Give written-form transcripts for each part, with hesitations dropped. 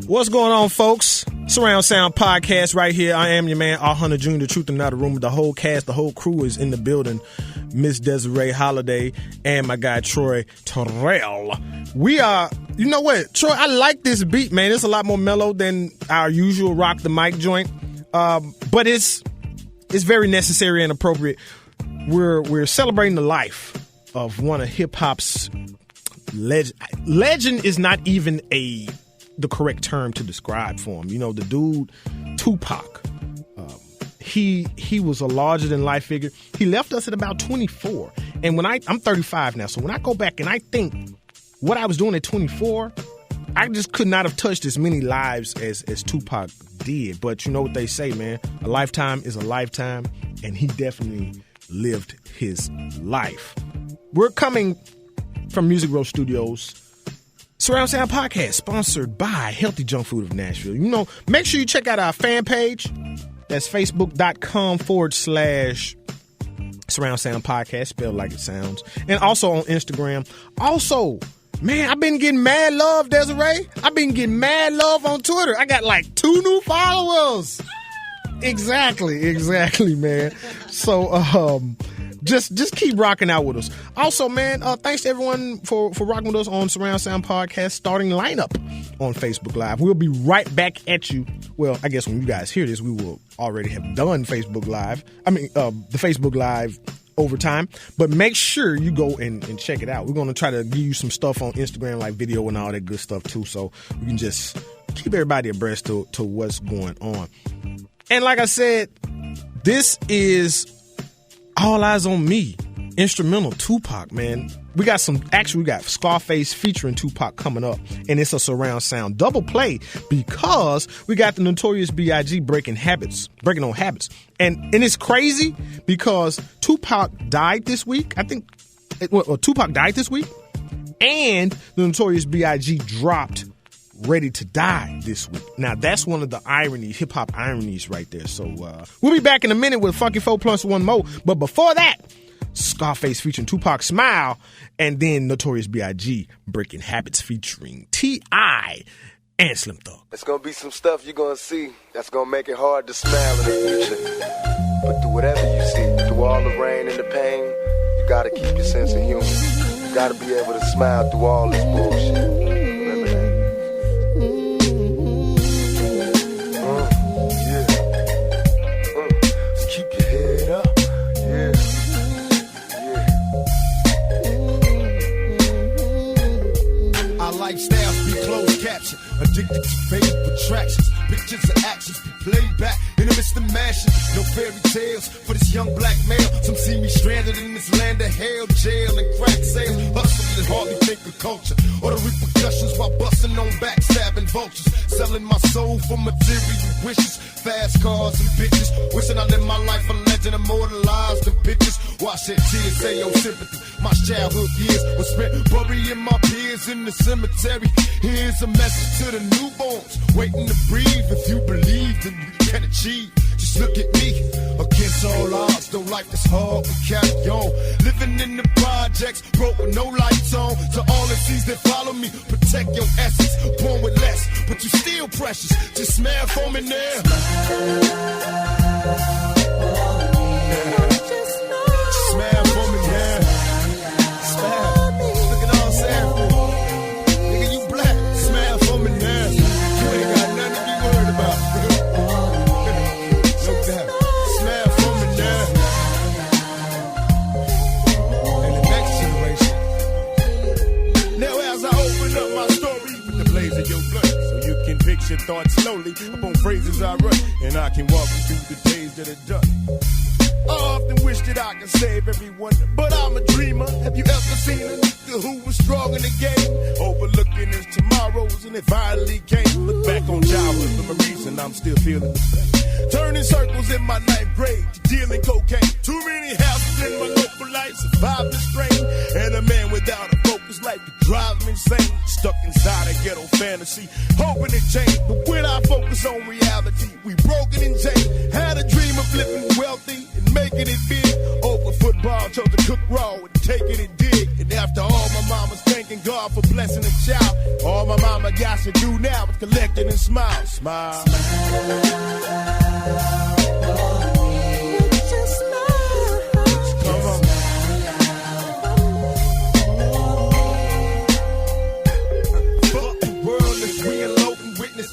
What's going on, folks? Surround Sound Podcast right here. I am your man, R. Hunter Jr., the truth and not a rumor. The whole cast, the whole crew is in the building. Miss Desiree Holiday and my guy, Troy Terrell. We are, you know what, Troy, I like this beat, man. It's a lot more mellow than our usual Rock the Mic joint. But it's very necessary and appropriate. We're celebrating the life of one of hip-hop's legend is not even the correct term to describe for him. You know, the dude, Tupac, he was a larger than life figure. He left us at about 24. And I'm 35 now. So when I go back and I think what I was doing at 24, I just could not have touched as many lives as Tupac did. But you know what they say, man, a lifetime is a lifetime. And he definitely lived his life. We're coming from Music Row Studios. Surround Sound Podcast, sponsored by Healthy Junk Food of Nashville. You know, make sure you check out our fan page. That's facebook.com/Surround Sound Podcast, spelled like it sounds. And also on Instagram. Also, man, I've been getting mad love, Desiree. I've been getting mad love on Twitter. I got like 2 new followers. Exactly, man. So, just keep rocking out with us. Also, man, thanks to everyone for rocking with us on Surround Sound Podcast starting lineup on Facebook Live. We'll be right back at you. Well, I guess when you guys hear this, we will already have done Facebook Live. The Facebook Live overtime. But make sure you go and check it out. We're going to try to give you some stuff on Instagram, like video and all that good stuff, too. So we can just keep everybody abreast to what's going on. And like I said, this is All Eyes on Me, instrumental Tupac, man. We got Scarface featuring Tupac coming up, and it's a surround sound double play because we got the notorious B.I.G. breaking on habits. And it's crazy because Tupac died this week. Tupac died this week, and the notorious B.I.G. dropped Ready to Die this week. Now, that's one of the hip-hop ironies right there. So, we'll be back in a minute with Funky 4 Plus One More. But before that, Scarface featuring Tupac Smile, and then Notorious B.I.G. Breaking Habits featuring T.I. and Slim Thug. It's going to be some stuff you're going to see that's going to make it hard to smile in the future. But through whatever you see, through all the rain and the pain, you got to keep your sense of humor. You got to be able to smile through all this bullshit. Lifestyles be closed caption, addicted to fake attractions. Pictures of actions be played back in the midst of mashing. No fairy tales for this young black male. Some see me stranded in this land of hell, jail and crack sales. Hustling and hardly think of culture or the repercussions while busting on backstabbing vultures. Selling my soul for material wishes. Fast cars and bitches. Wishing I lived my life a legend, immortalized in pictures. Watch that tears say your sympathy. My childhood years were spent burying my peers in the cemetery. Here's a message to the newborns waiting to breathe. If you believe, then you can achieve. Just look at me, against all odds. Though life is hard, we carry on. Living in the projects, broke with no lights on. To all the seas that follow me, protect your essence. Born with less, but you still precious. Just smile for me now. Smile for me now. Smile. Look at all I'm saying. Nigga, you black. Smile for me now. You ain't got nothing to be worried about. No doubt. Smile for me now. And the next generation. Now as I open up my story with the blaze of your blood, so you can picture thoughts slowly upon phrases I write, and I can walk you through the days that are done. I often wish that I could save everyone, but I'm a dreamer. Have you ever seen a nigga who was strong in the game, overlooking his tomorrows, and it finally came? Look back on childhood memories, and I'm still feeling the pain. Turning circles in my ninth grade, dealing cocaine. Too many houses in my local life, survived the strain, and a man without a focus life could insane, stuck inside a ghetto fantasy, hoping to change. But when I focus on reality, we broken and changed. Had a dream of living wealthy and making it big. Over football, chose to cook raw and taking it dig. And after all, my mama's thanking God for blessing a child. All my mama got to do now is collect it and smile. Smile.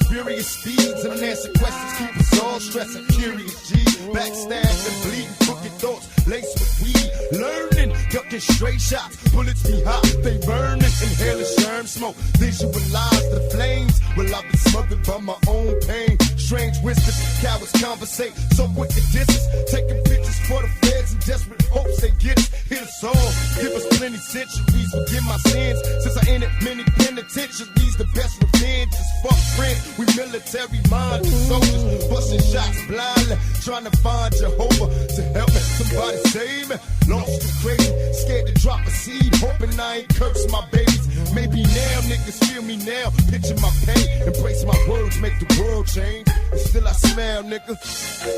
Furious speeds and answer questions keep us all stressing. Curious G, backstabbed and bleeding, crooked thoughts laced with weed. Learning, ducking straight shots, bullets be hot, they burning, inhaling germ smoke. Visualize the flames. Well, I've been smothered by my own pain. Strange whispers, cowards conversate, so quick to distance. Taking pictures for the feds in desperate hopes they get us. Hit us all, give us plenty centuries. Forgive my sins, since I entered many penitentiaries. The best revenge is fuck friends. We military minded soldiers, busting shots blindly, trying to find Jehovah to help me. Somebody save me. Lost and crazy, scared to drop a seed, hoping I ain't curse my babies. Maybe now niggas feel me now, picture my pain, embrace my words, make the world change. And still I smile, nigga.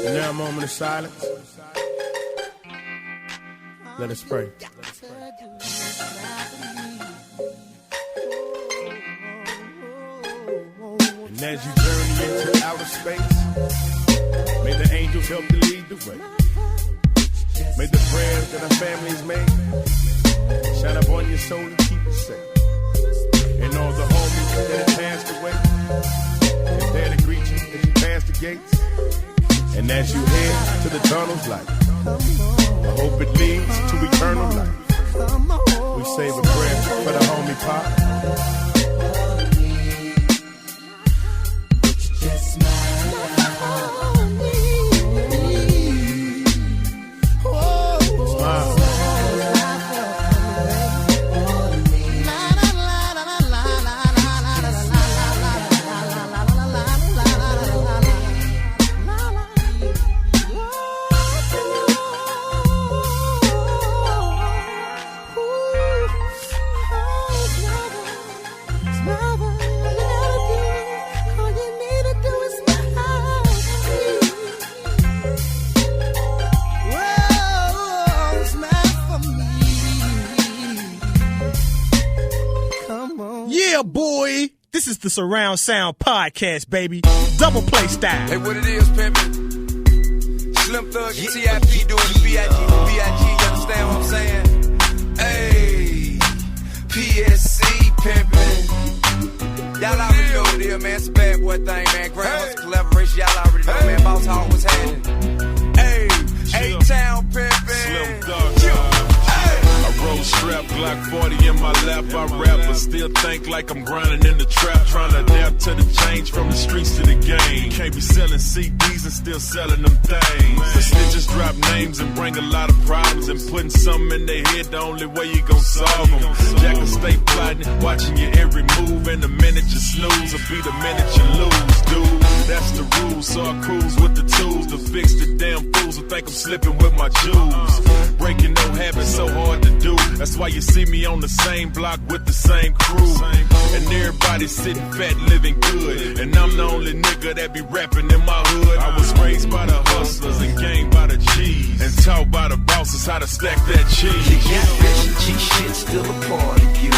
And now a moment of silence. Let us pray. And as you journey into outer space, may the angels help to lead the way. May the prayers that our families made shine up on your soul and keep you safe. And all the homies that have passed away, they're there to greet you as you pass the gates. And as you head to the tunnel's light, I hope it leads to eternal life. We say a prayer for the homie Pop. Yeah, boy. This is the Surround Sound Podcast, baby. Double play style. Hey, what it is, pimpin'? Slim Thug and T.I.P. doing the B.I.G. You understand what I'm saying? Hey, PSC pimpin'. Y'all already know what it is, man. It's a bad boy thing, man. Grand collaboration, y'all already know, man. Boss Hall was happening. Hey, A-Town pimpin'. Slim Thug. I roll strap, Glock 40 in my lap. I rap, but still think like I'm grinding in the trap. Trying to adapt to the change from the streets to the game. Can't be selling CDs and still selling them things. The snitches drop names and bring a lot of problems. And putting something in their head, the only way you gon' solve them. Jack will stay plotting, watching your every move. And the minute you snooze will be the minute you lose, dude. That's the rules, so I cruise with the tools to fix the damn fools who think I'm slipping with my jewels. Breaking no habits so hard to do. That's why you see me on the same block with the same crew. And everybody sitting fat, living good. And I'm the only nigga that be rapping in my hood. I was raised by the hustlers and gained by the G's. And taught by the bosses how to stack that cheese. You got bitch and G shit still a part of you.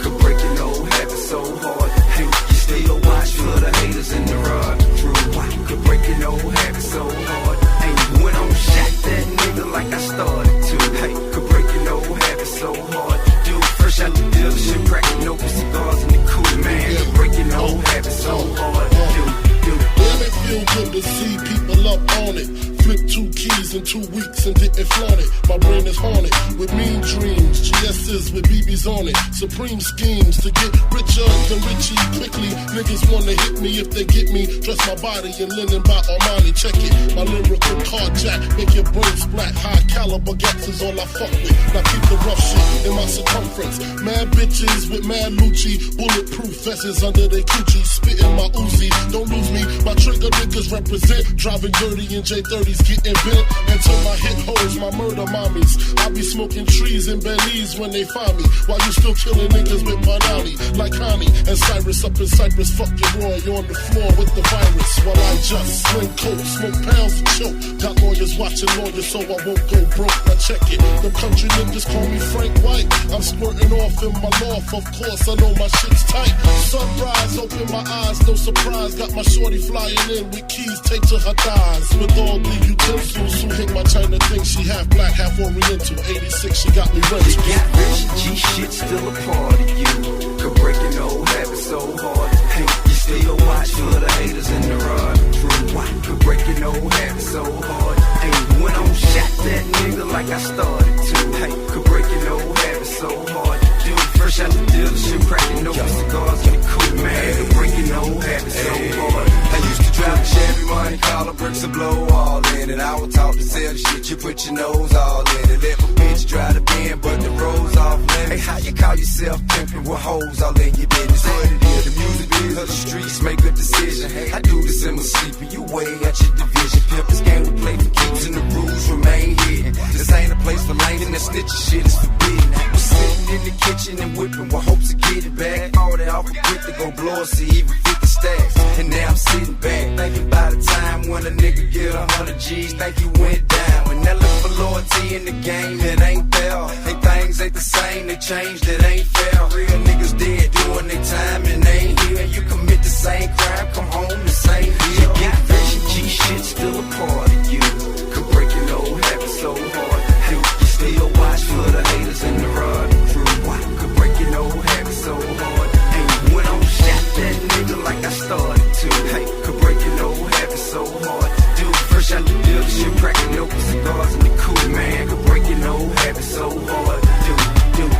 Could break your old habits so hard. Hey, you still a watch for the haters in the rod crew. Could break your old habits so hard. Hey, went on shot that nigga like I started to. Hey, could break your old habits so hard. Dude, fresh out the dealership, cracking open cigars in the cooler, man. Could break your old habits so hard. Dude. Damn, it feel good to see people up on it. Flip 2 keys in 2 weeks and didn't flaunt it. My brain is haunted with mean dreams. GS's with BBs on it. Supreme schemes to get richer than Richie quickly. Niggas wanna hit me if they get me. Dress my body in linen by Armani. Check it. My lyrical carjack make your brain splat. High caliber gas is all I fuck with. Now keep the rough shit in my circumference. Mad bitches with mad Lucci. Bulletproof vests under their coochie. Spitting my Uzi. Don't lose me. My trigger niggas represent. Driving dirty in J30s, getting bent. Until my hit hoes, my murder mommies. I be smoking trees in Belize when they find me. While you still killing niggas with Banani. Like Connie and Cyrus up in Cyprus. Fuck your Roy, you on the floor with the virus. While I just sling coke, smoke pounds and choke. Got lawyers watching lawyers so I won't go broke. Now check it. The country niggas call me Frank White. I'm squirting off in my loft, of course I know my shit's tight. Sunrise, open my eyes, no surprise. Got my shorty flying in with keys taped to her thighs. With all the utensils who hit my China thing. She half black, half oriental. 86, she got me rental. You got rich, G shit still a part of you. Could break an old habit so hard. Hey, you still watch for the haters in the rod. True, why? Could break an old habit so hard. Hey, went on shot that nigga like I started to. Hey, could break an old habit so hard. Dude, fresh out the dealership, cracking open cigars in the coupe, man. Could break an old habit so hard. I used to drive a Chevy, money, collar bricks and blow all in it. I was taught to sell the shit, you put your nose all in it. Let my bitch drive the Benz, but the roads off limits. Hey, how you call yourself pimpin' with hoes all in your business? What it is, the music biz of the streets, make a decision. Hey, I do this in my sleep and you way out your division. Pimpin's game we play for keeps and the rules remain hidden. This ain't a place for lame and that snitching shit is forbidden. We're sitting in the kitchen and whipping with hopes to get it back. All that off a quick to go blow us to even 50 stacks. And now I'm sitting back, thinking about the time when a nigga get 100 G's, think you went down. When that look for loyalty in the game, it ain't fair. Hey, things ain't the same, they changed, it ain't fair. Real niggas dead doing their time and they ain't here. You commit the same crime, come home the same year. You got rich, G shit still a part of you. Could break an old habit so hard. Hey, you still watch for the haters in the rod. True, why? Could break an old habit so hard. Hey, went on shot that nigga like I started to. Hey, could break an old habit so hard. Dude, fresh out the dealership, cracking open cigars in the coupe, man. Could break an old habit so hard. Dude.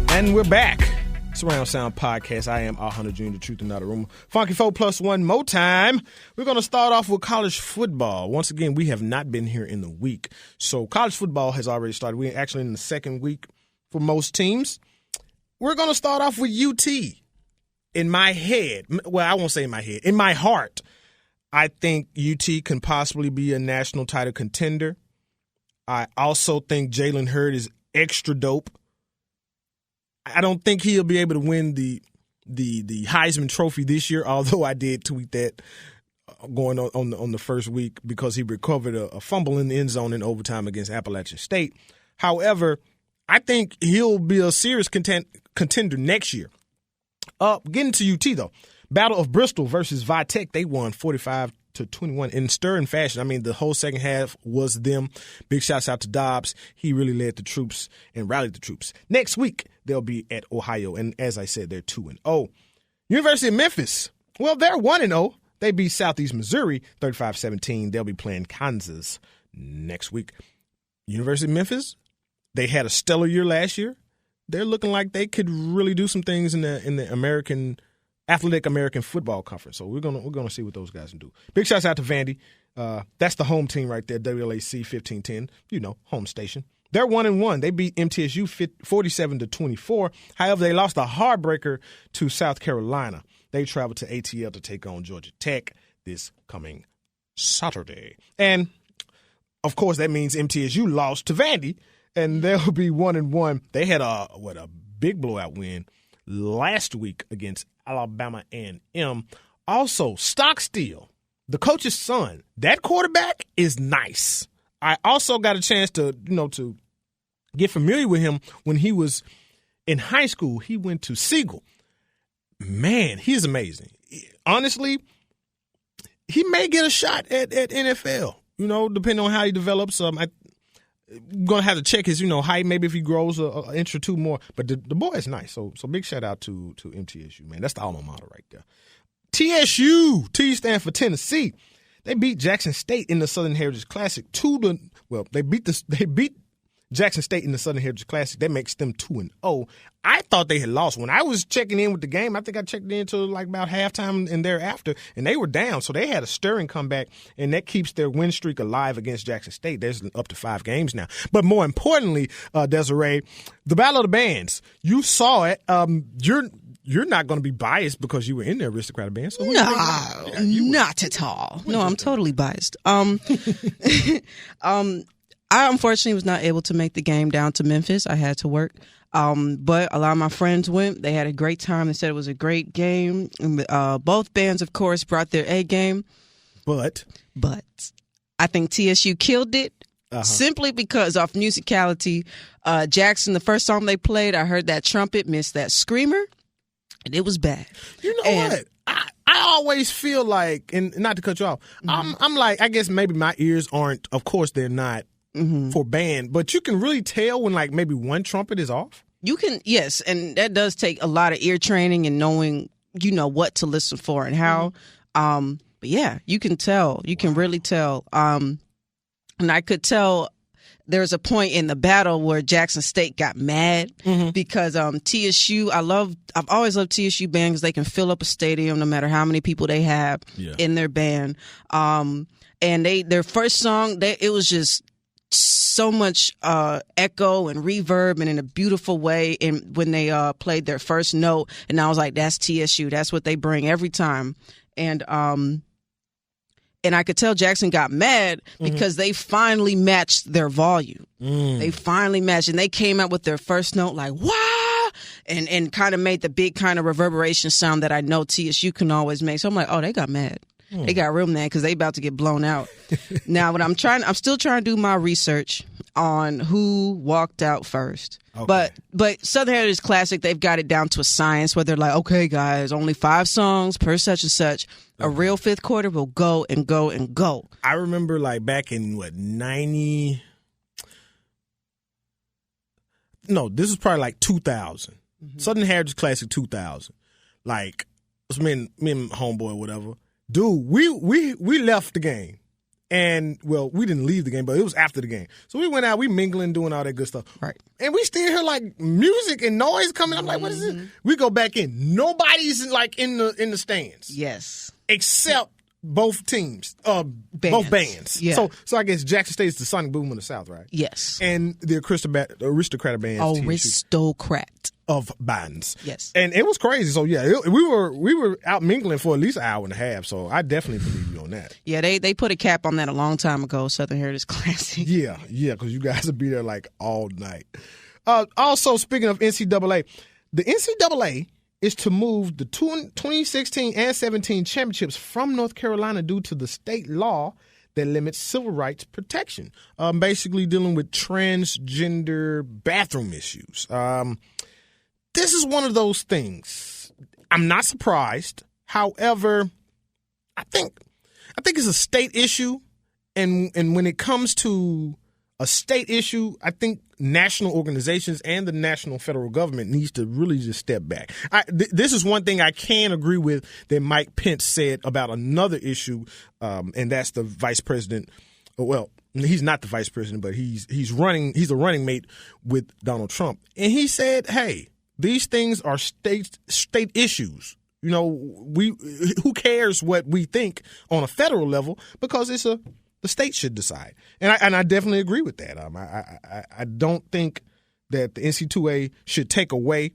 And we're back. Surround Sound Podcast. I am R100 Jr., the truth and not a rumor. Funky 4 plus 1 more time. We're going to start off with college football. Once again, we have not been here in the week. So college football has already started. We're actually in the second week for most teams. We're going to start off with UT. In my head, well, I won't say in my head, in my heart, I think UT can possibly be a national title contender. I also think Jalen Hurd is extra dope. I don't think he'll be able to win the Heisman Trophy this year, although I did tweet that going on the first week because he recovered a fumble in the end zone in overtime against Appalachian State. However, I think he'll be a serious contender next year. Getting to UT, though. Battle of Bristol versus Vitech, they won 45-21 in stirring fashion. I mean, the whole second half was them. Big shouts out to Dobbs. He really led the troops and rallied the troops. Next week, they'll be at Ohio, and as I said, they're 2-0. University of Memphis, well, they're 1-0. They beat Southeast Missouri 35-17. They'll be playing Kansas next week. University of Memphis, they had a stellar year last year. They're looking like they could really do some things in the American Athletic American Football Conference. So we're gonna see what those guys can do. Big shouts out to Vandy. That's the home team right there, WLAC 1510. You know, home station. They're 1-1. They beat MTSU 47-24. However, they lost a heartbreaker to South Carolina. They traveled to ATL to take on Georgia Tech this coming Saturday. And of course, that means MTSU lost to Vandy, and they'll be 1-1. They had a big blowout win last week against Alabama A&M. Also, Stockstill, the coach's son, that quarterback is nice. I also got a chance to get familiar with him when he was in high school. He went to Siegel. Man, he's amazing. Honestly, he may get a shot at NFL, depending on how he develops. I'm going to have to check his, height, maybe if he grows an inch or two more. But the boy is nice. So big shout out to MTSU, man. That's the alma mater right there. TSU, T stands for Tennessee. They beat Jackson State in the Southern Heritage Classic. They beat Jackson State in the Southern Heritage Classic. That makes them 2-0. I thought they had lost. When I was checking in with the game, I think I checked in to like about halftime and thereafter, and they were down. So they had a stirring comeback, and that keeps their win streak alive against Jackson State. There's up to 5 games now. But more importantly, Desiree, the Battle of the Bands. You saw it. you're not going to be biased because you were in the Aristocrat band. So not at all. No, I'm totally biased. I unfortunately was not able to make the game down to Memphis. I had to work. But a lot of my friends went. They had a great time. They said it was a great game. Both bands, of course, brought their A game. But I think TSU killed it simply because of musicality. Jackson, the first song they played, I heard that trumpet, missed that screamer, and it was bad. You know what? I always feel like, and not to cut you off, I'm like, I guess maybe my ears aren't, of course they're not for band, but you can really tell when like maybe one trumpet is off. You can, yes, and that does take a lot of ear training and knowing, what to listen for and how. But yeah, you can tell. You can really tell. And I could tell there's a point in the battle where Jackson State got mad because TSU, I've always loved TSU band because they can fill up a stadium no matter how many people they have in their band. And their first song, it was just so much echo and reverb and in a beautiful way. And when they played their first note, and I was like, that's TSU. That's what they bring every time. And I could tell Jackson got mad because they finally matched their volume. They finally matched, and they came out with their first note like, wow, and kind of made the big kind of reverberation sound that I know TSU can always make. So I'm like, oh, they got mad. They got real mad because they about to get blown out. Now, what I'm still trying to do my research on who walked out first. Okay. But Southern Heritage Classic, they've got it down to a science where they're like, okay, guys, only 5 songs per such and such. A real fifth quarter will go and go and go. I remember like back in 90. No, this is probably like 2000. Southern Heritage Classic 2000. Like, it was me and homeboy or whatever. Dude, we left the game. And, well, we didn't leave the game, but it was after the game. So we went out, we mingling, doing all that good stuff. Right. And we still hear, like, music and noise coming. I'm like, what is this? We go back in. Nobody's, like, in the stands. Yes. Except both teams. Both bands. Yeah. So I guess Jackson State is the Sonic Boom of the South, right? Yes. And the Aristocrat bands. Aristocrat. Of bands. Yes. And it was crazy. So yeah, we were out mingling for at least an hour and a half. So I definitely believe you on that. Yeah, they put a cap on that a long time ago, Southern Heritage Classic. Yeah, because you guys will be there like all night. Also, speaking of NCAA, the NCAA is to move the 2016 and 17 championships from North Carolina due to the state law that limits civil rights protection, basically dealing with transgender bathroom issues. This is one of those things. I'm not surprised. However, I think it's a state issue, and when it comes to a state issue, I think national organizations and the national federal government needs to really just step back. This is one thing I can agree with that Mike Pence said about another issue, and that's the vice president. Well, he's not the vice president, but he's a running mate with Donald Trump, and he said, "Hey, these things are state issues. You know, who cares what we think on a federal level because the state should decide." And I definitely agree with that. I don't think that the NCAA should take away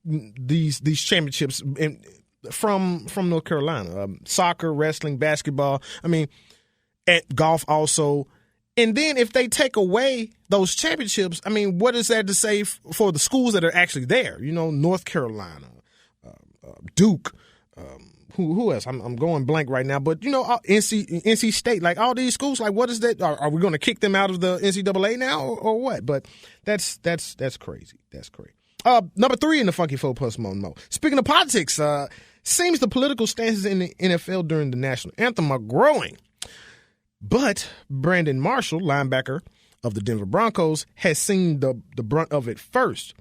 these championships from North Carolina. Soccer, wrestling, basketball. I mean, at golf also. And then if they take away those championships, I mean, what is that to say for the schools that are actually there? You know, North Carolina, Duke, who else? I'm going blank right now. But, you know, NC State, like all these schools, like what is that? Are we going to kick them out of the NCAA now or what? But that's crazy. That's crazy. Number 3 in the Funky 4+ Mo. Speaking of politics, seems the political stances in the NFL during the national anthem are growing. But Brandon Marshall, linebacker of the Denver Broncos, has seen the brunt of it first.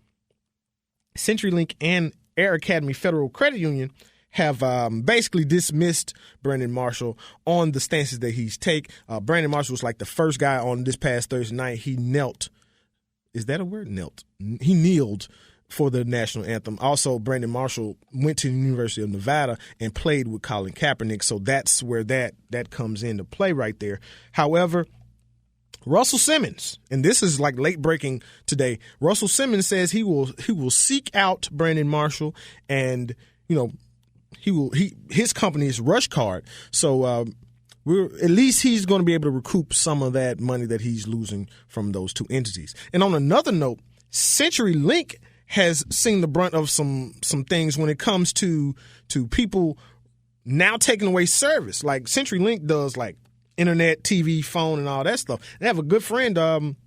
CenturyLink and Air Academy Federal Credit Union have basically dismissed Brandon Marshall on the stances that he's take. Brandon Marshall was like the first guy on this past Thursday night. He knelt. Is that a word? Knelt. He kneeled for the national anthem. Also, Brandon Marshall went to the University of Nevada and played with Colin Kaepernick, so that's where that comes into play right there. However, Russell Simmons, and this is like late breaking today. Russell Simmons says he will seek out Brandon Marshall, and his company is Rush Card. So at least he's going to be able to recoup some of that money that he's losing from those two entities. And on another note, CenturyLink has seen the brunt of some things when it comes to people now taking away service. Like CenturyLink does like internet, TV, phone, and all that stuff. They have a good friend down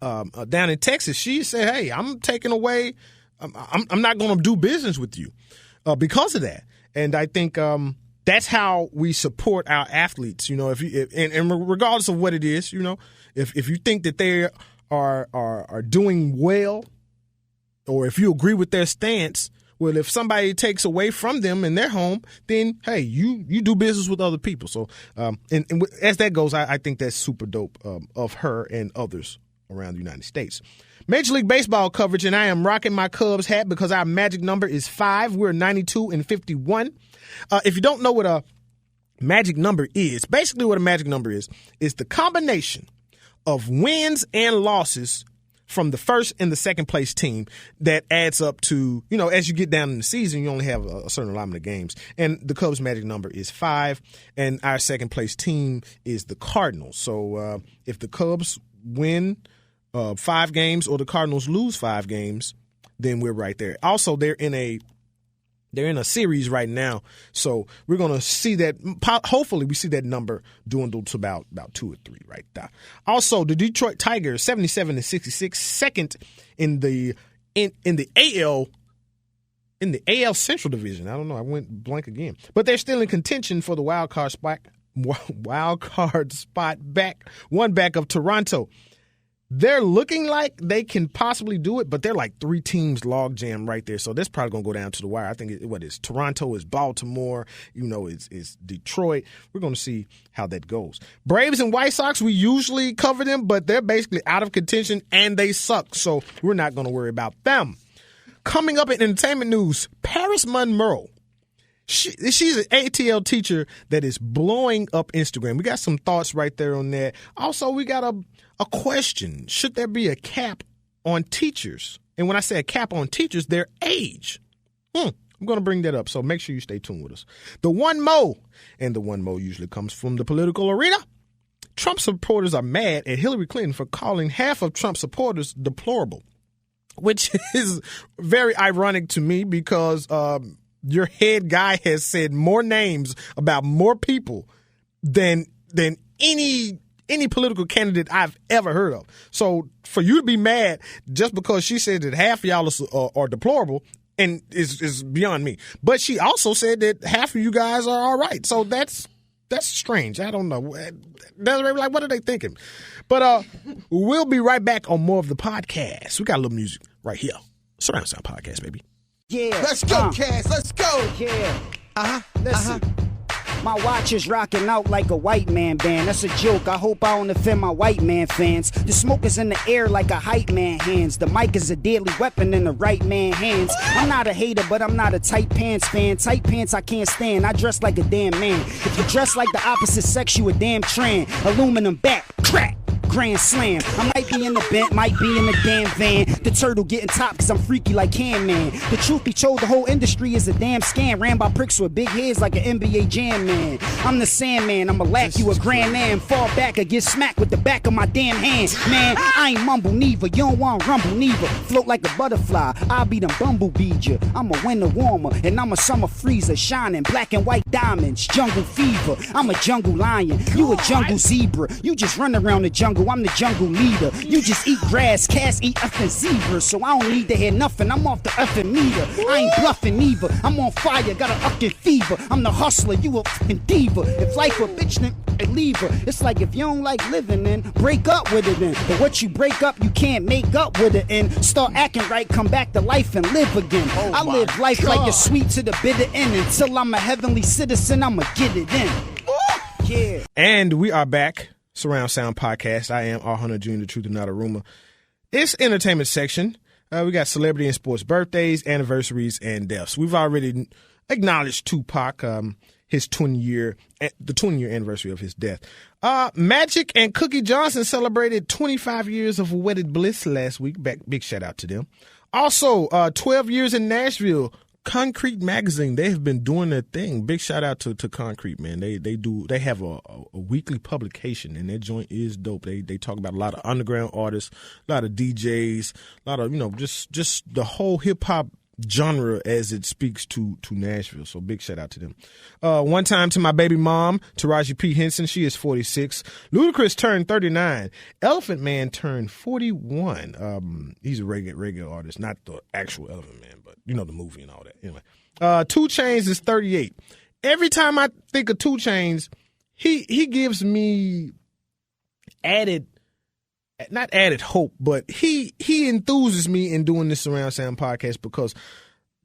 in Texas. She said, "Hey, I'm taking away. I'm not going to do business with you because of that." And I think that's how we support our athletes. You know, and regardless of what it is, you know, if you think that they are doing well, or if you agree with their stance, well, if somebody takes away from them in their home, then, hey, you do business with other people. So and as that goes, I think that's super dope of her and others around the United States. Major League Baseball coverage, and I am rocking my Cubs hat because our magic number is 5. We're 92-51. If you don't know what a magic number is, basically what a magic number is the combination of wins and losses from the first and the second place team that adds up to, you know, as you get down in the season, you only have a certain allotment of games. And the Cubs' magic number is 5, and our second place team is the Cardinals. So if the Cubs win 5 games or the Cardinals lose 5 games, then we're right there. Also, they're in a series right now, so we're going to see that. Hopefully, we see that number dwindle to about 2 or 3 right there. Also, the Detroit Tigers, 77-66, second in the AL Central Division. I don't know, I went blank again, but they're still in contention for the wild card spot. One back of Toronto. They're looking like they can possibly do it, but they're like 3 teams log jam right there. So that's probably going to go down to the wire. I think it's Toronto, it's Baltimore, you know, it's Detroit. We're going to see how that goes. Braves and White Sox, we usually cover them, but they're basically out of contention and they suck. So we're not going to worry about them. Coming up in entertainment news, Paris Monroe. She's an ATL teacher that is blowing up Instagram. We got some thoughts right there on that. Also, we got a question. Should there be a cap on teachers? And when I say a cap on teachers, their age. I'm going to bring that up, so make sure you stay tuned with us. The One Mo, and the One Mo usually comes from the political arena. Trump supporters are mad at Hillary Clinton for calling half of Trump supporters deplorable, which is very ironic to me because your head guy has said more names about more people than any political candidate I've ever heard of. So for you to be mad just because she said that half of y'all are deplorable and is beyond me. But she also said that half of you guys are all right. So that's strange. I don't know. Like, what are they thinking? But we'll be right back on more of the podcast. We got a little music right here. Surround Sound Podcast, baby. Yeah. Let's go, Cass. Let's go. Yeah. Listen. My watch is rocking out like a white man band. That's a joke. I hope I don't offend my white man fans. The smoke is in the air like a hype man hands. The mic is a deadly weapon in the right man hands. I'm not a hater, but I'm not a tight pants fan. Tight pants I can't stand. I dress like a damn man. If you dress like the opposite sex, you a damn tran. Aluminum back, crack. Grand slam. I might be in the bent, might be in the damn van. The turtle getting top cause I'm freaky like Can Man. The truth be told, the whole industry is a damn scam. Ran by pricks with big heads like an NBA jam man. I'm the Sandman, I'ma lack you a grand am. Fall back or get smacked with the back of my damn hand. Man, I ain't mumble neither, you don't want rumble neither. Float like a butterfly, I'll be them bumblebeed ya. I'm a winter warmer and I'm a summer freezer. Shining black and white diamonds, jungle fever. I'm a jungle lion, you a jungle zebra. You just run around the jungle, I'm the jungle leader. You just eat grass, cats eat effing zebras. So I don't need to hear nothing, I'm off the effing meter. I ain't bluffing neither, I'm on fire, got a fucking fever. I'm the hustler, you a fucking diva. If life a bitch, then leave her. It's like if you don't like living, then break up with it then. But what you break up, you can't make up with it and start acting right, come back to life and live again. I live life like it's sweet to the bitter end. Until I'm a heavenly citizen, I'ma get it in. Yeah. And we are back. Surround Sound Podcast. I am R. Hunter Jr., the truth and not a rumor. It's entertainment section. We got celebrity and sports birthdays, anniversaries, and deaths. We've already acknowledged Tupac. his 20-year anniversary of his death. Magic and Cookie Johnson celebrated 25 years of wedded bliss last week. Big shout out to them. Also, 12 years in Nashville. Concrete Magazine, they have been doing their thing. Big shout out to Concrete, man. They have a weekly publication, and their joint is dope. They talk about a lot of underground artists, a lot of DJs, a lot of, just the whole hip hop genre as it speaks to Nashville. So big shout out to them. One time to my baby mom, Taraji P. Henson. She is 46. Ludacris turned 39. Elephant Man turned 41. He's a reggae artist, not the actual Elephant Man, but the movie and all that. Anyway, 2 Chainz is 38. Every time I think of 2 Chainz, he gives me not added hope, but he enthuses me in doing this Surround Sound podcast because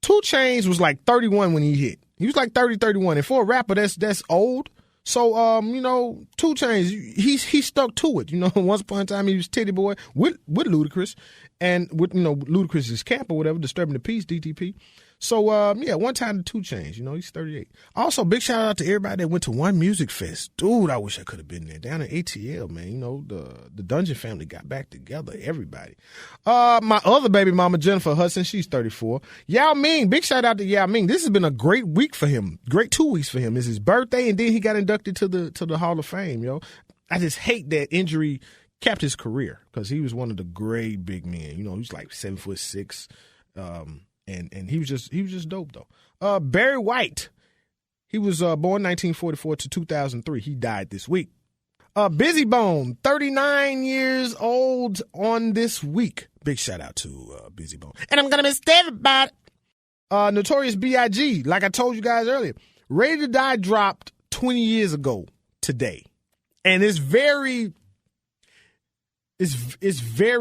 2 Chainz was like 31 when he hit. He was like 30, 31. And for a rapper, that's old. So, 2 Chainz, he stuck to it. Once upon a time he was Titty Boy with Ludacris and with, Ludacris's camp or whatever, Disturbing the Peace, DTP. So, one time to 2 Chainz, he's 38. Also, big shout out to everybody that went to One Music Fest. Dude, I wish I could have been there. Down in ATL, man. The Dungeon family got back together, everybody. My other baby mama, Jennifer Hudson, she's 34. Yao Ming, big shout out to Yao Ming. This has been a great week for him. Great 2 weeks for him. It's his birthday, and then he got inducted to the Hall of Fame, I just hate that injury capped his career because he was one of the great big men. He was like 7'6". And he was just dope though. Barry White, he was born 1944 to 2003. He died this week. Busy Bone, 39 years old on this week. Big shout out to Busy Bone. And I'm gonna miss everybody. Notorious B.I.G. Like I told you guys earlier, Ready to Die dropped 20 years ago today, and it's very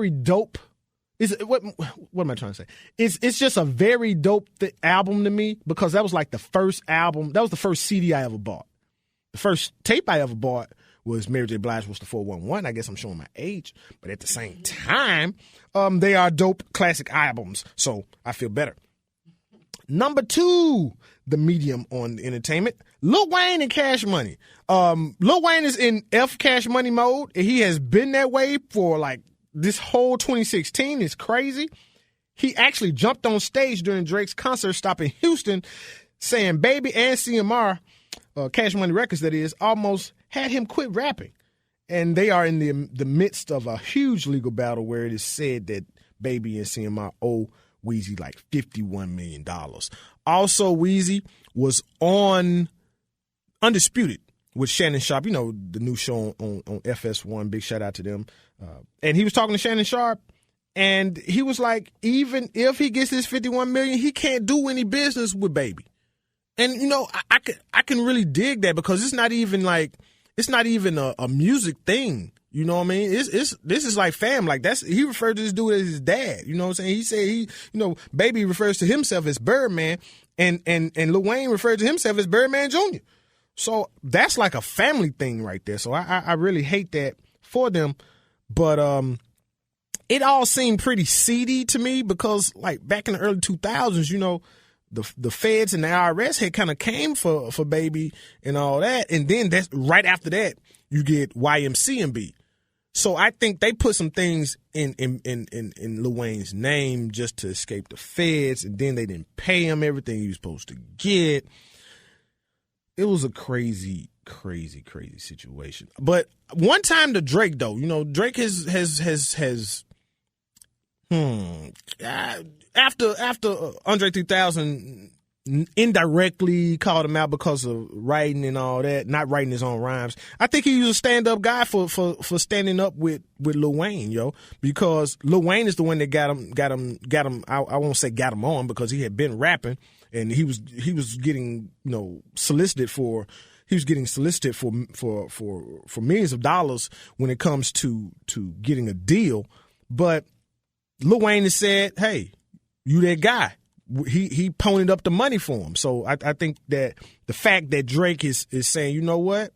dope. What am I trying to say? It's just a very dope album to me because that was like the first album. That was the first CD I ever bought. The first tape I ever bought was Mary J. Blige was the 411. I guess I'm showing my age, but at the same time, they are dope classic albums. So I feel better. Number 2, the medium on entertainment, Lil Wayne and Cash Money. Lil Wayne is in Cash Money mode, and he has been that way for like this whole 2016 is crazy. He actually jumped on stage during Drake's concert stop in Houston saying Baby and CMR, Cash Money Records that is, almost had him quit rapping. And they are in the midst of a huge legal battle where it is said that Baby and CMR owe Weezy like $51 million. Also, Weezy was on Undisputed with Shannon Sharp, the new show on FS1. Big shout out to them. And he was talking to Shannon Sharp, and he was like, even if he gets this $51 million, he can't do any business with Baby. And I can really dig that because it's not even a music thing. You know what I mean? This is like fam. Like he referred to this dude as his dad. You know what I'm saying? He said Baby refers to himself as Birdman, and Lil Wayne referred to himself as Birdman Jr. So that's like a family thing right there. So I really hate that for them. But it all seemed pretty seedy to me because like back in the early 2000s, the feds and the IRS had kind of came for Baby and all that. And then that's right after that, you get YMCMB. So I think they put some things in Lil Wayne's name just to escape the feds. And then they didn't pay him everything he was supposed to get. It was a crazy situation. But one time to Drake though, Drake has after Andre 3000 indirectly called him out because of writing and all that, not writing his own rhymes. I think he was a stand-up guy for standing up with Lil Wayne, because Lil Wayne is the one that got him. I won't say got him on because he had been rapping and he was getting solicited for millions of dollars when it comes to getting a deal. But Lil Wayne has said, "Hey, you that guy." He ponied up the money for him. So I think that the fact that Drake is saying, you know what,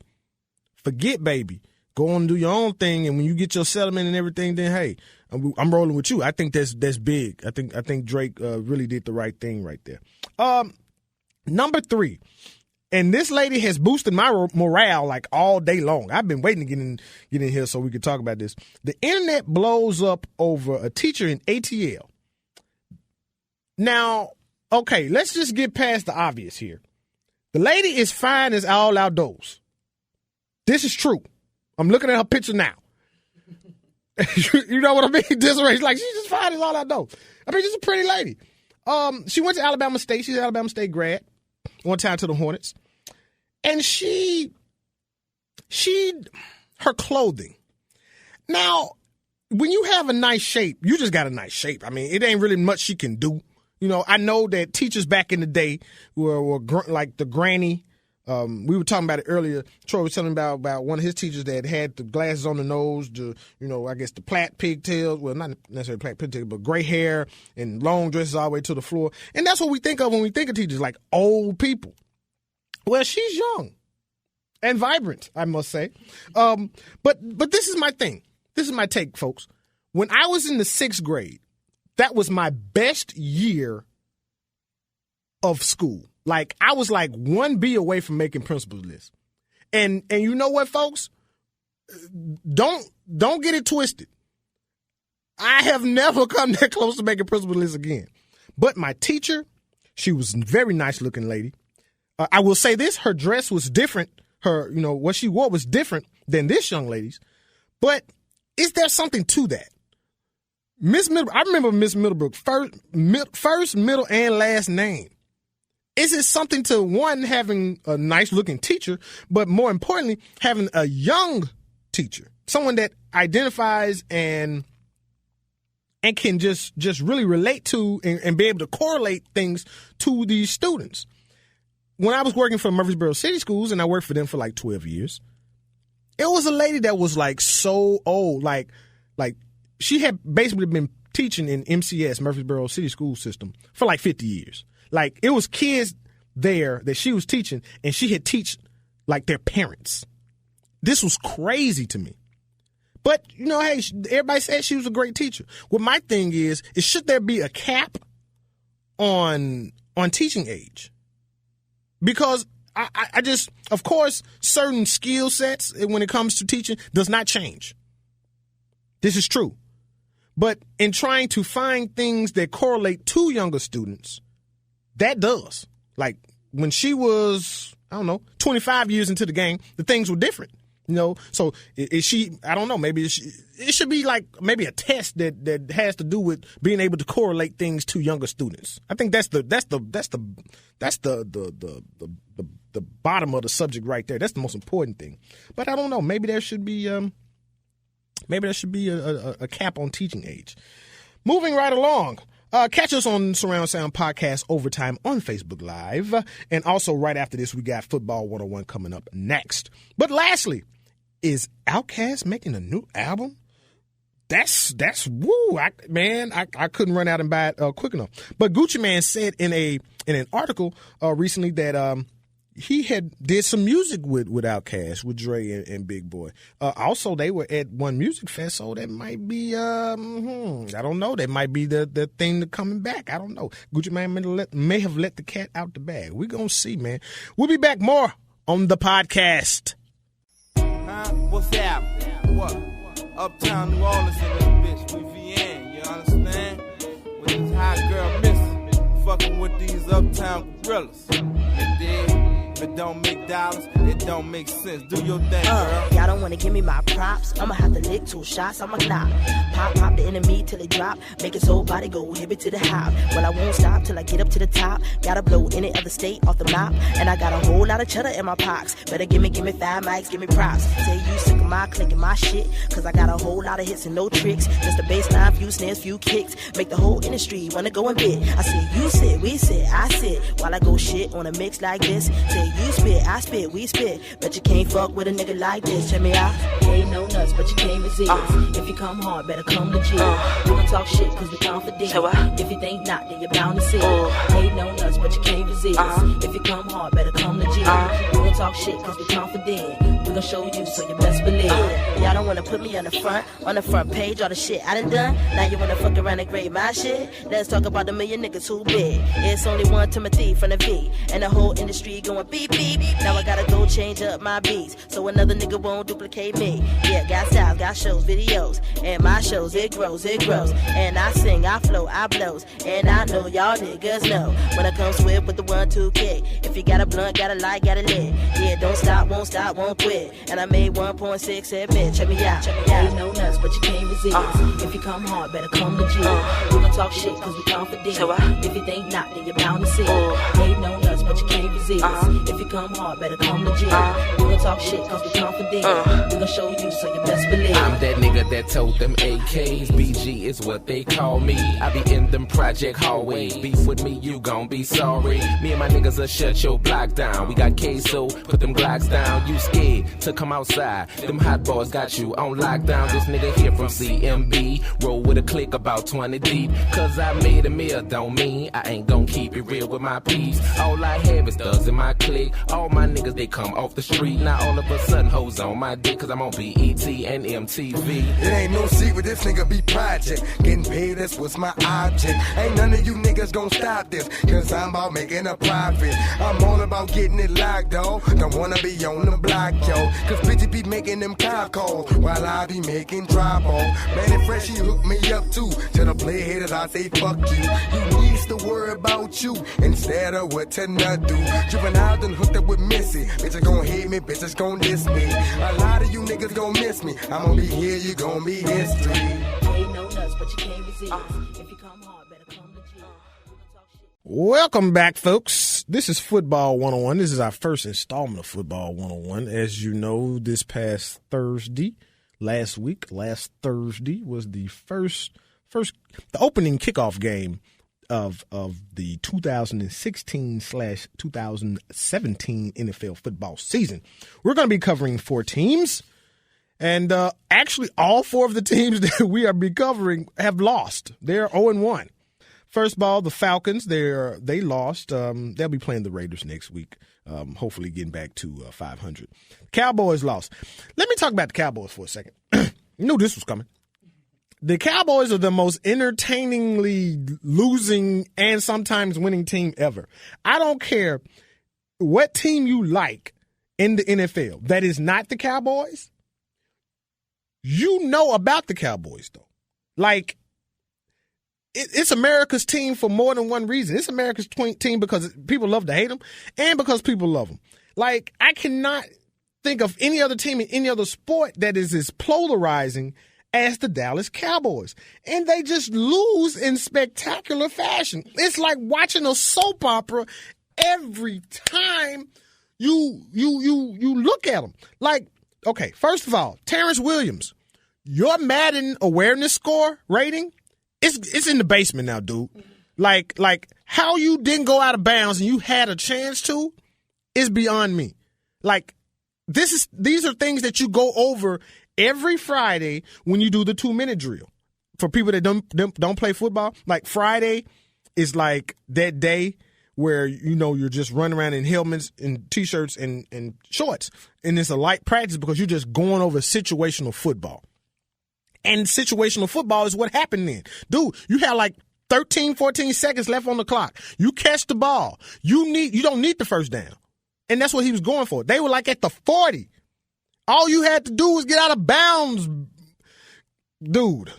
forget Baby, go on and do your own thing, and when you get your settlement and everything, then hey, I'm rolling with you. I think that's big. I think Drake really did the right thing right there. Number 3, And this lady has boosted my morale like all day long. I've been waiting to get in here so we could talk about this. The internet blows up over a teacher in ATL. Now, okay, let's just get past the obvious here. The lady is fine as all outdoors. This is true. I'm looking at her picture now. You know what I mean? She's like, she's just fine as all outdoors. I mean, she's a pretty lady. She went to Alabama State. She's an Alabama State grad. One time to the Hornets. And her clothing. Now, when you have a nice shape, you just got a nice shape. I mean, it ain't really much she can do. You know, I know that teachers back in the day were like the granny. We were talking about it earlier. Troy was telling about one of his teachers that had the glasses on the nose, I guess the plait pigtails. Well, not necessarily plait pigtails, but gray hair and long dresses all the way to the floor. And that's what we think of when we think of teachers, like old people. Well, she's young and vibrant, I must say. But this is my thing. This is my take, folks. When I was in the 6th grade, that was my best year of school. Like, I was like 1B away from making principal's list. And you know what, folks? Don't get it twisted. I have never come that close to making principal's list again. But my teacher, she was a very nice looking lady. I will say this, her dress was different. What she wore was different than this young lady's. But is there something to that? I remember Miss Middlebrook, first, middle, and last name. Is it something to, one, having a nice-looking teacher, but more importantly, having a young teacher, someone that identifies and can just really relate to and be able to correlate things to these students? When I was working for Murfreesboro City Schools, and I worked for them for like 12 years, it was a lady that was like so old, like she had basically been teaching in MCS, Murfreesboro City School System, for like 50 years. Like, it was kids there that she was teaching, and she had teach like their parents. This was crazy to me. But, hey, everybody said she was a great teacher. Well, my thing is should there be a cap on teaching age? Because I just, of course, certain skill sets when it comes to teaching does not change. This is true. But in trying to find things that correlate to younger students, that does. Like, when she was, 25 years into the game, the things were different. So is she, I don't know, maybe it should be like maybe a test that has to do with being able to correlate things to younger students. I think that's the bottom of the subject right there. That's the most important thing. But I don't know, maybe there should be a cap on teaching age. Moving right along. Catch us on Surround Sound Podcast Overtime on Facebook Live. And also right after this, we got Football 101 coming up next. But lastly, is Outkast making a new album? That's woo. I couldn't run out and buy it quick enough. But Gucci Mane said in an article recently that he had did some music with Outkast, with Dre and Big Boy. Also, they were at one music fest, so that might be, I don't know, that might be the thing to coming back. I don't know. Gucci Mane may have let the cat out the bag. We're going to see, man. We'll be back more on the podcast. What's that? What? Uptown New Orleans in this bitch. We VN, you understand? With this hot girl missing, fucking with these uptown gorillas. You dig? If it don't make dollars, it don't make sense. Do your thing, girl. Y'all don't wanna give me my props. I'ma have to lick 2 shots, I'ma knock. Pop the enemy till it drop. Make his whole body go hip it to the hop. Well, I won't stop till I get up to the top. Gotta blow any other state off the map. And I got a whole lot of cheddar in my pox. Better give me 5 mics, give me props. Say you sick of my clicking my shit. Cause I got a whole lot of hits and no tricks. Just a baseline, few snares, few kicks. Make the whole industry wanna go and bid. I say you sit, we sit, I sit. While I go shit on a mix like this. Say you spit, I spit, we spit. But you can't fuck with a nigga like this. Check me out. Yeah, Ain't no nuts, but you can't resist. If you come hard, better come legit. We gon' talk shit, cause we confident. If you think not, then you're bound to see. Ain't no nuts, but you can't resist. If you come hard, better come legit. We gon' talk shit, cause we confident. We gon' show you, so you best believe. Y'all don't wanna put me on the front page, all the shit I done done. Now you wanna fuck around and grade my shit? Let's talk about the million niggas who big. It's only one Timothy from the V, and the whole industry going beep beep. Now I gotta go change up my beats, so another nigga won't duplicate me. Yeah, got styles, got shows, videos, and my shows, it grows. And I sing, I flow, I blows, and I know y'all niggas know when I come swift with the 1-2 kick. If you got a blunt, got a light, got a lit. Yeah, don't stop, won't quit. And I made 1.6 admit, check me out. Ain't no nuts, but you can't resist. If you come hard, better come legit. We gon' talk shit, cause we confident. If you think not, then you're bound to see. Ain't no nuts, but you can't resist. If you come hard, better come legit. We gon' talk shit, cause we confident. We gon' show you, so you best believe. I'm that nigga that told them AKs. B.G is what they call me. I be in them project hallways. Beef with me, you gon' be sorry. Me and my niggas will shut your block down. We got queso, put them Glocks down. You scared to come outside. Them hot boys got you on lockdown. This nigga here from CMB. Roll with a click about 20 deep. Cause I made a meal, don't mean I ain't gon' keep it real with my peeps. All I have is thugs in my clique. All my niggas, they come off the street. Now all of a sudden, hoes on my dick. Cause I'm on BET and MTV. It ain't no secret, this nigga be project. Getting paid, that's what's my object. Ain't none of you niggas gon' stop this, cause I'm about making a profit. I'm all about getting it locked, dawg. Don't wanna be on the block, yo. Cause bitches be making them cop calls while I be making drop off. Man, and Fresh, he hook me up too. Tell the play haters I say fuck you. You needs to worry about you instead of what to not do. Juvenile done hooked up with Missy. Bitches gon' hate me, bitches gon' diss me. A lot of you niggas gon' miss me. I'm gon' be here, you gon' be history. Ain't no nuts, but you can't resist. If you come hard, better come legit. Welcome back, folks. This is Football 101. This is our first installment of Football 101. As you know, this past Thursday, last Thursday was the the opening kickoff game of the 2016/2017 NFL football season. We're going to be covering 4 teams. And actually, all 4 of the teams that we are be covering have lost. They're 0-1. First of all, the Falcons, they lost. They'll be playing the Raiders next week, hopefully getting back to 500. Cowboys lost. Let me talk about the Cowboys for a second. You knew this was coming. The Cowboys are the most entertainingly losing and sometimes winning team ever. I don't care what team you like in the NFL that is not the Cowboys. You know about the Cowboys, though. Like, it's America's team for more than one reason. It's America's team because people love to hate them and because people love them. Like, I cannot think of any other team in any other sport that is as polarizing as the Dallas Cowboys. And they just lose in spectacular fashion. It's like watching a soap opera every time you look at them. Like, okay, first of all, Terrence Williams, your Madden awareness score rating, it's in the basement now, dude. Like how you didn't go out of bounds and you had a chance to is beyond me. Like, these are things that you go over every Friday when you do the 2-minute drill. For people that don't play football, like Friday is like that day where, you know, you're just running around in helmets and T-shirts and shorts. And it's a light practice because you're just going over situational football. And situational football is what happened then. Dude, you had like 13, 14 seconds left on the clock. You catch the ball. You don't need the first down. And that's what he was going for. They were like at the 40. All you had to do was get out of bounds, dude.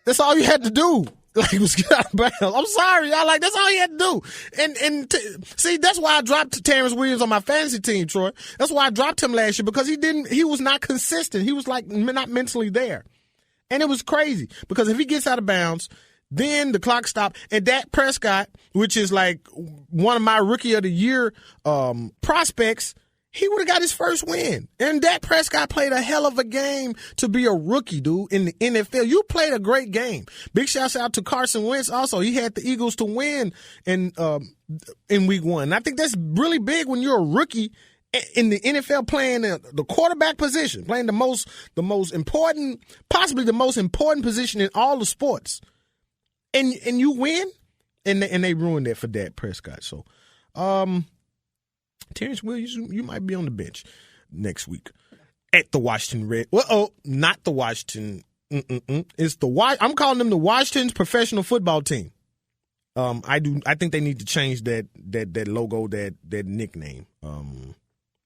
That's all you had to do. Like, was get out of bounds. I'm sorry, y'all. Like, that's all you had to do. And see, that's why I dropped Terrence Williams on my fantasy team, Troy. That's why I dropped him last year, because he was not consistent. He was like not mentally there. And it was crazy because if he gets out of bounds, then the clock stopped. And Dak Prescott, which is like one of my Rookie of the Year prospects, he would have got his first win. And Dak Prescott played a hell of a game to be a rookie, dude, in the NFL. You played a great game. Big shouts out to Carson Wentz also. He had the Eagles to win in week 1. And I think that's really big when you're a rookie in the NFL playing the quarterback position, playing the most important, possibly the most important position in all the sports, and you win, and they ruined that for Dak Prescott. So, Terrence Williams, you might be on the bench next week at the Washington Red. Well, not the Washington. It's I'm calling them the Washington's professional football team. I think they need to change that logo, that nickname.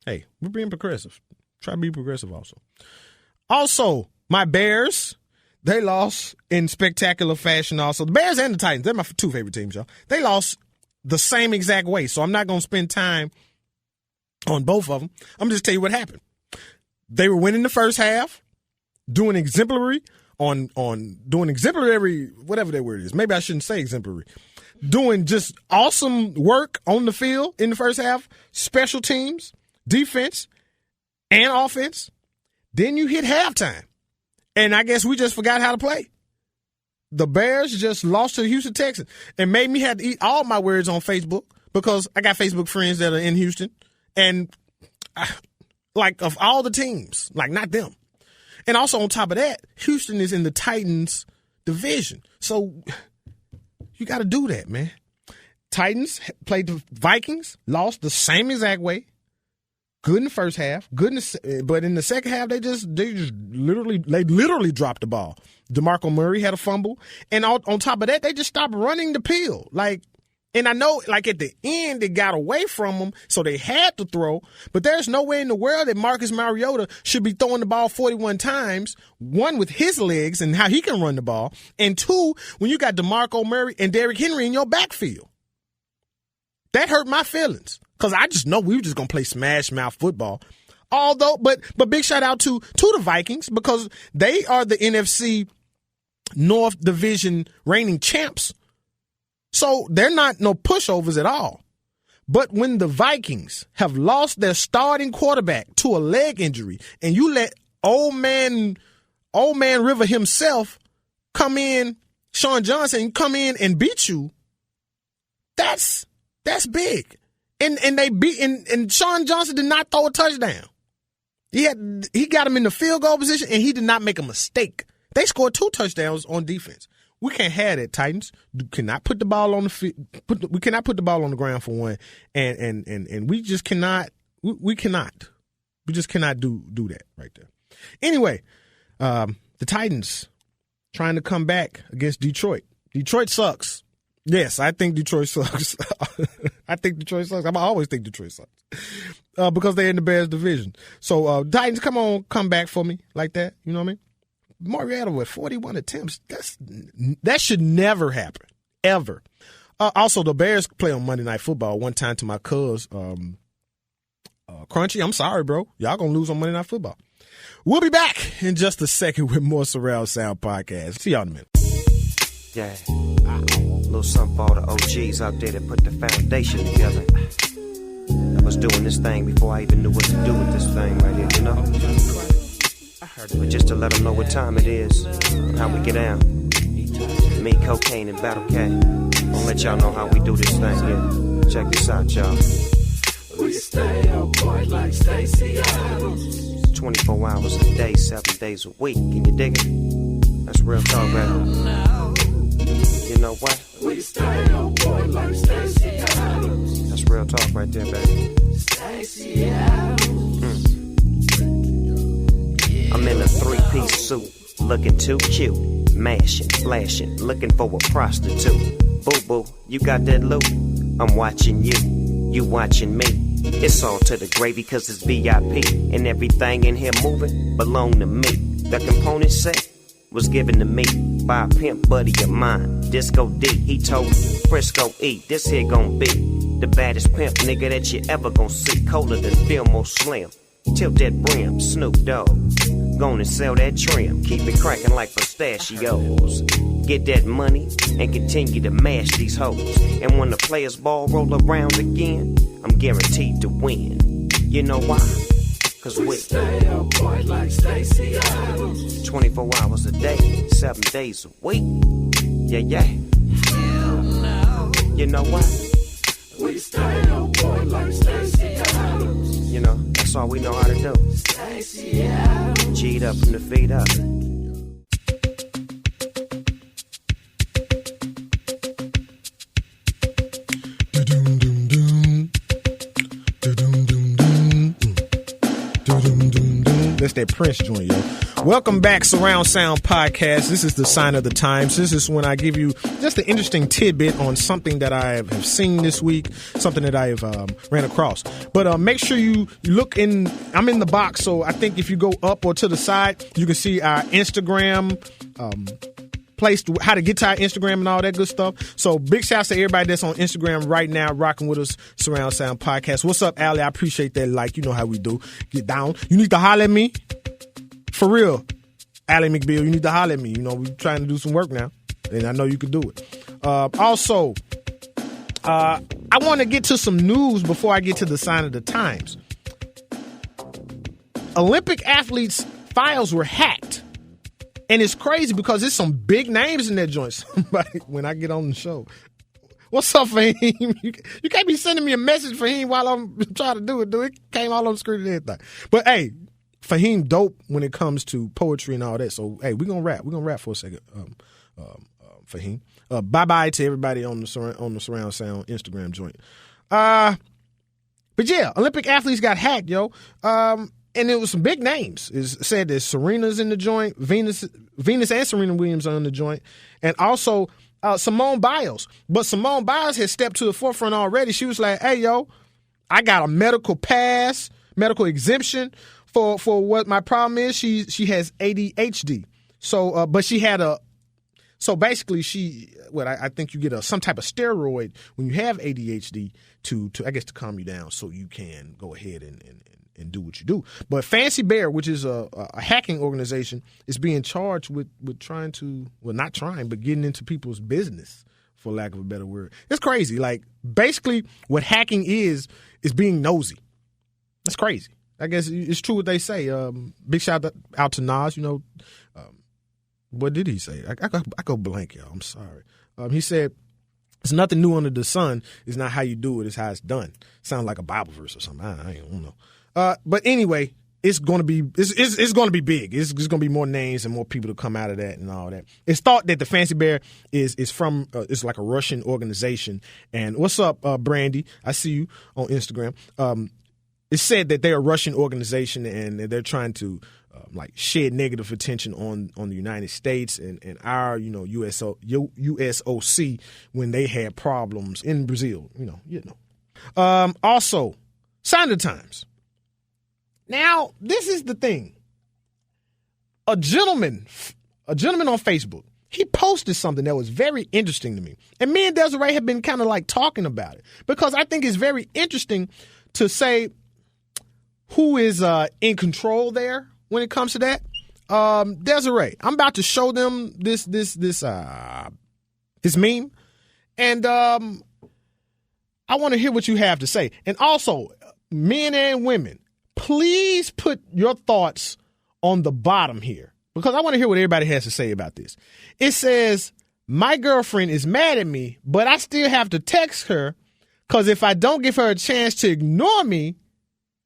Hey, we're being progressive. Try to be progressive also. Also, my Bears, they lost in spectacular fashion also. The Bears and the Titans, they're my two favorite teams, y'all. They lost the same exact way, so I'm not going to spend time on both of them. I'm just tell you what happened. They were winning the first half, doing exemplary, whatever that word is. Maybe I shouldn't say exemplary. Doing just awesome work on the field in the first half, special teams, defense, and offense. Then you hit halftime. And I guess we just forgot how to play. The Bears just lost to the Houston Texans and made me have to eat all my words on Facebook because I got Facebook friends that are in Houston. And of all the teams, not them. And also on top of that, Houston is in the Titans division. So you got to do that, man. Titans played the Vikings, lost the same exact way. Good in the first half, but in the second half they just literally dropped the ball. DeMarco Murray had a fumble, and on top of that, they just stopped running the field. And I know, at the end, it got away from them, so they had to throw. But there's no way in the world that Marcus Mariota should be throwing the ball 41 times, one, with his legs and how he can run the ball, and two, when you got DeMarco Murray and Derrick Henry in your backfield. That hurt my feelings, because I just know we were just going to play smash mouth football. Although, but big shout out to the Vikings, because they are the NFC North Division reigning champs. So they're not no pushovers at all. But when the Vikings have lost their starting quarterback to a leg injury, and you let old man River himself come in, Sean Johnson, come in and beat you, that's big. And Sean Johnson did not throw a touchdown. He got him in the field goal position, and he did not make a mistake. They scored 2 touchdowns on defense. We can't have that, Titans. You cannot put the ball on the field. We cannot put the ball on the ground for one, and we just cannot. We cannot. We just cannot do that right there. Anyway, the Titans trying to come back against Detroit. Detroit sucks. Yes, I think Detroit sucks. I think Detroit sucks. I always think Detroit sucks because they're in the Bears division. So Titans, come back for me like that. You know what I mean? Mariota with 41 attempts. That should never happen, ever. Also, the Bears play on Monday Night Football one time to my cuz, Crunchy. I'm sorry, bro. Y'all gonna lose on Monday Night Football. We'll be back in just a second with more Surround Sound Podcast. See y'all in a minute. Yeah, a little something for all the OGs out there that put the foundation together. I was doing this thing before I even knew what to do with this thing right here, you know? But just to let them know what time it is, and how we get down. Me, Cocaine, and Battle Cat. I'll let y'all know how we do this thing here. Check this out, y'all. We stay up, boy, like Stacey Adams. 24 hours a day, 7 days a week. Can you dig it? That's real talk, baby. You know what? We stay up, boy, like Stacey Adams. That's real talk right there, baby. Stacey Adams. I'm in a 3-piece suit, looking too cute, mashing, flashing, looking for a prostitute. Boo-boo, you got that loot? I'm watching you watching me. It's all to the gravy cause it's VIP, and everything in here moving belong to me. The component set was given to me by a pimp buddy of mine, Disco D. He told Frisco E, this here gon' be the baddest pimp nigga that you ever gon' see. Colder than Fillmore Slim. Tilt that brim, Snoop Dogg. Gonna sell that trim, keep it cracking like pistachios. Get that money and continue to mash these hoes. And when the players ball roll around again, I'm guaranteed to win. You know why? Cause we stay up, boy, like Stacey Adams. 24 hours a day, 7 days a week. Yeah. Hell no. You know why? We stay up, boy, like Stacey Adams. You know, that's all we know how to do. G'd up from the feet up. That's that Prince joint, yo. Welcome back, Surround Sound Podcast. This is the sign of the times. This is when I give you just an interesting tidbit on something that I have seen this week, something that I have ran across. But make sure you look in. I'm in the box, so I think if you go up or to the side, you can see our Instagram place, how to get to our Instagram and all that good stuff. So big shouts to everybody that's on Instagram right now, rocking with us, Surround Sound Podcast. What's up, Allie? I appreciate that like. You know how we do. Get down. You need to holler at me. For real, Allie McBeal, you need to holler at me. You know, we're trying to do some work now, and I know you can do it. Also, I want to get to some news before I get to the sign of the times. Olympic athletes' files were hacked. And it's crazy because there's some big names in that joint. Somebody, when I get on the show, what's up, Fahim? You can't be sending me a message, Fahim, while I'm trying to do it. It came all on the screen and everything. But, hey, Fahim dope when it comes to poetry and all that. So, hey, we're going to rap. We're going to rap for a second, Fahim. Bye-bye to everybody on the Surround Sound Instagram joint. But, yeah, Olympic athletes got hacked, yo. And it was some big names. It said that Serena's in the joint. Venus and Serena Williams are in the joint. And also Simone Biles. But Simone Biles had stepped to the forefront already. She was like, hey, yo, I got a medical exemption for what my problem is. She has ADHD. So, but she had so basically I think you get some type of steroid when you have ADHD to I guess to calm you down so you can go ahead and do what you do. But Fancy Bear, which is a hacking organization, is being charged with trying to, well, not trying, but getting into people's business, for lack of a better word. It's crazy. Like, basically, what hacking is being nosy. That's crazy. I guess it's true what they say. Big shout out to Nas, you know. What did he say? I go blank, y'all. I'm sorry. He said, it's nothing new under the sun. It's not how you do it. It's how it's done. Sounds like a Bible verse or something. I don't know. But anyway, it's going to be it's going to be big. It's going to be more names and more people to come out of that and all that. It's thought that the Fancy Bear is from it's like a Russian organization. And what's up, Brandy? I see you on Instagram. It's said that they're a Russian organization and they're trying to like shed negative attention on the United States and our USOC when they had problems in Brazil. Also, sign of the times. Now, this is the thing. A gentleman on Facebook, he posted something that was very interesting to me. And me and Desiree have been kind of like talking about it because I think it's very interesting to say who is in control there when it comes to that. Desiree, I'm about to show them this meme. And I want to hear what you have to say. And also, men and women, please put your thoughts on the bottom here because I want to hear what everybody has to say about this. It says, my girlfriend is mad at me, but I still have to text her because if I don't give her a chance to ignore me,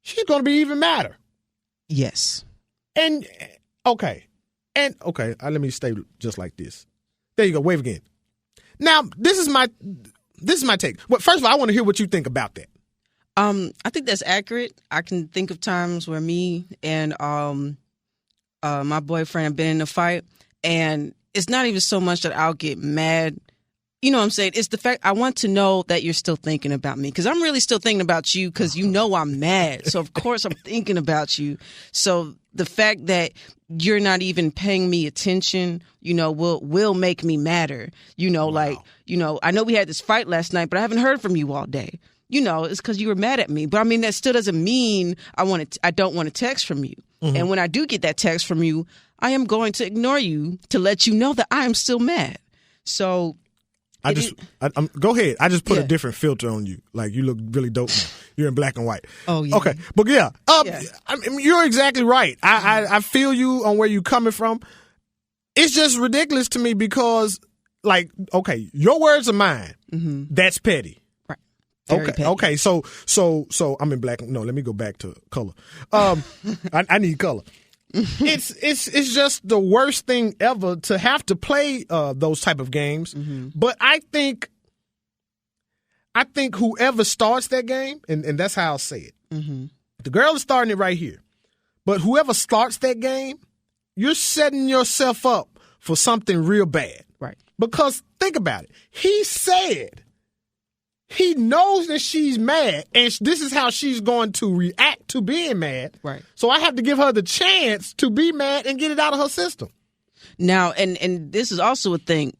she's going to be even madder. Yes. And, okay. Let me stay just like this. There you go. Wave again. Now, this is my take. Well, first of all, I want to hear what you think about that. I think that's accurate. I can think of times where me and my boyfriend have been in a fight, and it's not even so much that I'll get mad. You know what I'm saying? It's the fact I want to know that you're still thinking about me because I'm really still thinking about you because you know I'm mad. So, of course, I'm thinking about you. So the fact that you're not even paying me attention, will make me madder. Wow. I know we had this fight last night, but I haven't heard from you all day. It's because you were mad at me. But I mean, that still doesn't mean I don't want a text from you. Mm-hmm. And when I do get that text from you, I am going to ignore you to let you know that I am still mad. So go ahead. I just put a different filter on you. Like, you look really dope now. You're in black and white. Oh, yeah. Okay. But yeah, I mean, you're exactly right. I feel you on where you're coming from. It's just ridiculous to me because, like, okay, your words are mine. Mm-hmm. That's petty. Very petty. Okay. So I'm in black. No, let me go back to color. I need color. It's just the worst thing ever to have to play those type of games. Mm-hmm. But I think whoever starts that game, and that's how I'll say it. Mm-hmm. The girl is starting it right here. But whoever starts that game, you're setting yourself up for something real bad. Right. Because think about it. He said he knows that she's mad, and this is how she's going to react to being mad. Right. So I have to give her the chance to be mad and get it out of her system. Now, and this is also a thing.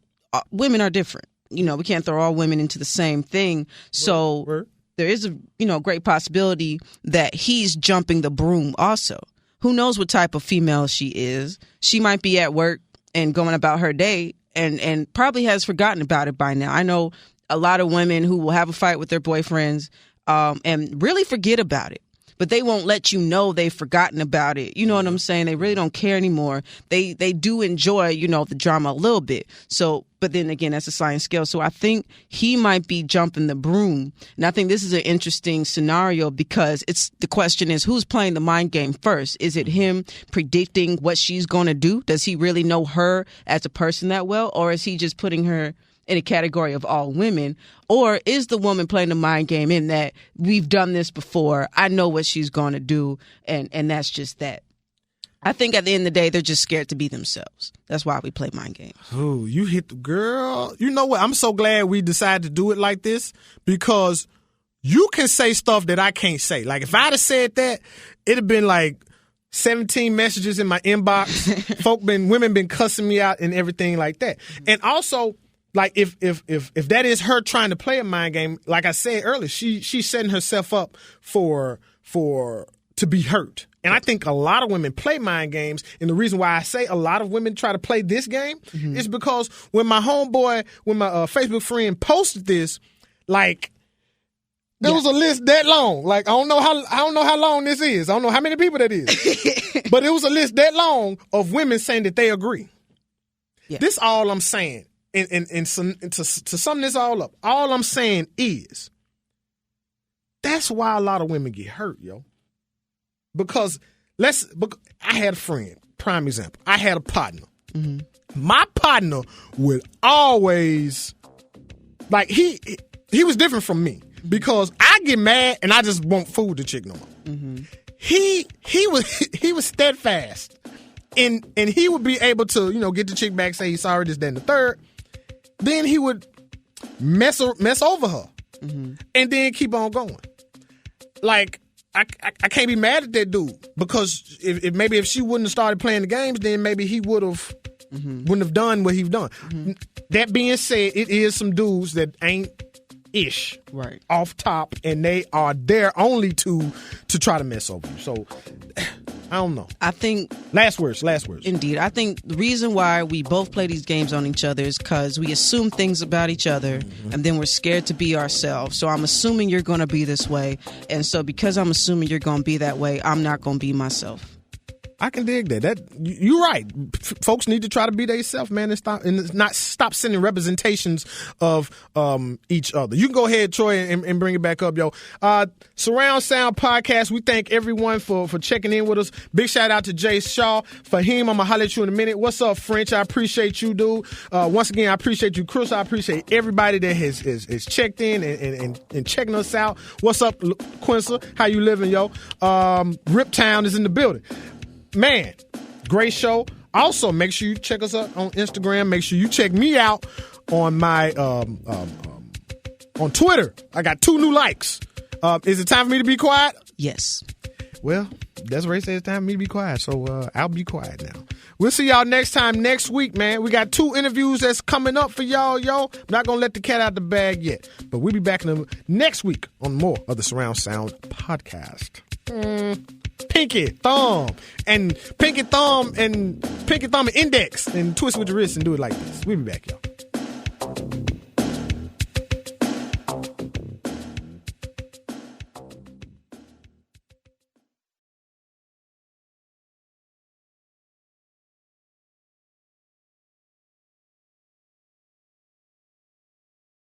Women are different. We can't throw all women into the same thing. So there is a great possibility that he's jumping the broom also. Who knows what type of female she is? She might be at work and going about her day and probably has forgotten about it by now. I know a lot of women who will have a fight with their boyfriends and really forget about it. But they won't let you know they've forgotten about it. You know what I'm saying? They really don't care anymore. They do enjoy, the drama a little bit. So, but then again, that's a sliding scale. So I think he might be jumping the broom. And I think this is an interesting scenario because the question is, who's playing the mind game first? Is it him predicting what she's going to do? Does he really know her as a person that well? Or is he just putting her in a category of all women? Or is the woman playing the mind game in that we've done this before, I know what she's going to do, and that's just that? I think at the end of the day, they're just scared to be themselves. That's why we play mind games. Oh, you hit the girl. You know what? I'm so glad we decided to do it like this because you can say stuff that I can't say. Like if I'd have said that, it'd have been like 17 messages in my inbox. Women been cussing me out and everything like that. And also, like if that is her trying to play a mind game, like I said earlier, she's setting herself up for to be hurt. And I think a lot of women play mind games. And the reason why I say a lot of women try to play this game is because when my Facebook friend posted this, like there was a list that long. Like I don't know how long this is. I don't know how many people that is. But it was a list that long of women saying that they agree. Yeah. This all I'm saying. And to sum this all up, all I'm saying is that's why a lot of women get hurt, yo. Because I had a friend, prime example. I had a partner. Mm-hmm. My partner would always, like, he was different from me because I get mad and I just won't fool the chick no more. Mm-hmm. He was steadfast, and he would be able to get the chick back, say he's sorry, this, that, and the third. Then he would mess over her, and then keep on going. Like I can't be mad at that dude because if she wouldn't have started playing the games, then maybe he wouldn't have done what he's done. Mm-hmm. That being said, it is some dudes that ain't ish right off top, and they are there only to try to mess over you. So I don't know. I think last words. Indeed, I think the reason why we both play these games on each other is because we assume things about each other, and then we're scared to be ourselves. So I'm assuming you're going to be this way, and so because I'm assuming you're going to be that way, I'm not going to be myself. I can dig that. You're right. Folks need to try to be themselves, man, and not stop sending representations of each other. You can go ahead, Troy, and bring it back up, yo. Surround Sound Podcast. We thank everyone for checking in with us. Big shout out to Jay Shaw. Fahim, I'm gonna holler at you in a minute. What's up, French? I appreciate you, dude. Once again, I appreciate you, Chris. I appreciate everybody that has checked in and checking us out. What's up, Quincy? How you living, yo? Riptown is in the building. Man, great show. Also, make sure you check us out on Instagram. Make sure you check me out on my on Twitter. I got 2 new likes. Is it time for me to be quiet? Yes. Well, Desiree says it's time for me to be quiet, so I'll be quiet now. We'll see y'all next time next week, man. We got 2 interviews that's coming up for y'all, yo. I'm not going to let the cat out the bag yet, but we'll be back next week on more of the Surround Sound Podcast. Pinky thumb and index and twist with your wrist and do it like this. We'll be back, y'all.